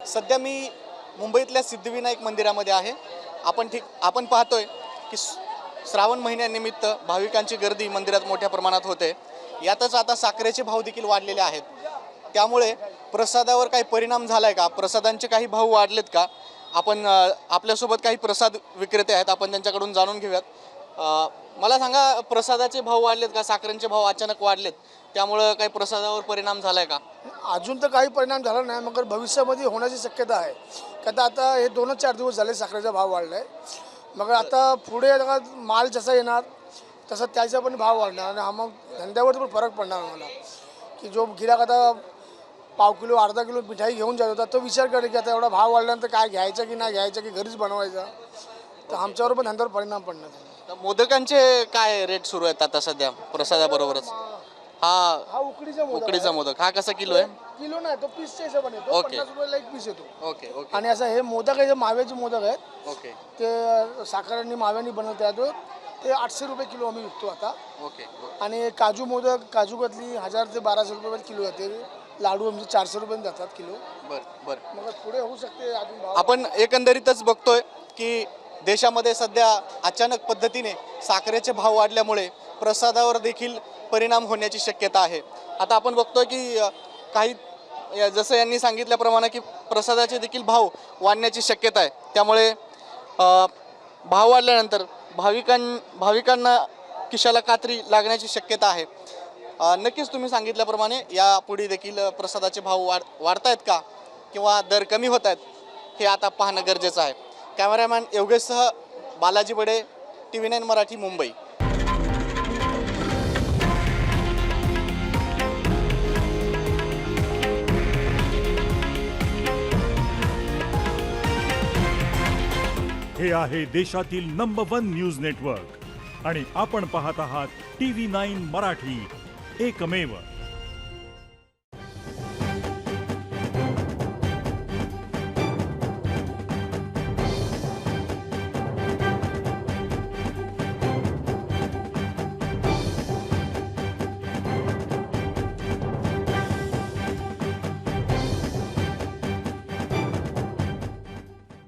सध्या मी मुंबईतल्या सिद्धिविनायक मंदिरामध्ये आहे। आपण पाहतोय की श्रावण महिन्यानिमित्त भाविकांची गर्दी मंदिरात मोठ्या प्रमाणात होते। यातच आता साखरेचे भाव देखील वाढलेले आहेत। त्यामुळे प्रसादावर काही परिणाम झालाय का? प्रसादांचे काही भाव वाढलेत का? आपण आपल्यासोबत काही प्रसाद विक्रेते आहेत, आपण त्यांच्याकडून जाणून घेऊयात। मला सांगा, प्रसादाचे भाव वाढलेत का? साखरेचे भाव अचानक वाढलेत, त्यामुळे काही प्रसादावर परिणाम झालाय का? अजून तर काही परिणाम झाला नाही, मगर भविष्यामध्ये होण्याची शक्यता आहे। का आता हे 2-4 दिवस झाले साखरेचा भाव वाढलाय, मग आता पुढे माल जसा येणार तसा त्याचा पण भाव वाढणार आणि मग धंद्यावर पण फरक पडणार आम्हाला। की जो गिराक आता पाव किलो अर्धा किलो मिठाई घेऊन जात होता तो विचार करे की आता एवढा भाव वाढल्यानंतर काय घ्यायचं की नाही घ्यायचं की घरीच बनवायचं, तर आमच्यावर पण धंद्यावर परिणाम पडणार। तर मोदकांचे काय रेट सुरू आहेत आता सध्या प्रसादाबरोबरच? हा उकडीचा मोदक हा कसा किलो आहे? किलो नाही, तो पीसच्या हिशोबाने येतो। ओके. 50 रुपयाला एक पीस येतो। ओके ओके आणि असं हे मोदक आहे, माव्याचे मोदक आहेत, ओके ते साखर माव्याने बनवतात, ते 800 रुपये किलो आम्ही विकतो आता। ओके आणि काजू मोदक, काजू कतली 1000 ते 1200 रुपये किलो जाते। लाडू आमचे 400 रुपये जातात किलो। बर मग पुढे होऊ शकते अजून भाव। आपण एकंदरीतच बघतोय की देशामध्ये सध्या अचानक पद्धतीने साखरेचे भाव वाढल्यामुळे प्रसादावर देखील परिणाम होण्याची शक्यता आहे। आता आपण बघतोय की काही जसं यांनी सांगितल्याप्रमाणे की प्रसादाचे देखील भाव वाढण्याची शक्यता आहे। त्यामुळे भाव वाढल्यानंतर भाविकांना खिशाला कात्री लागण्याची शक्यता आहे। नक्कीच तुम्ही सांगितल्याप्रमाणे यापुढे देखील प्रसादाचे भाव वाढतायत का किंवा दर कमी होत आहेत, हे आता पाहणं गरजेचं आहे। कॅमेरामॅन योगेशसह बालाजी बडे, TV9 मराठी, मुंबई। हे आहे देशातील नंबर 1 न्यूज नेटवर्क आणि आपण पाहत आहात TV9 मराठी, एकमेव।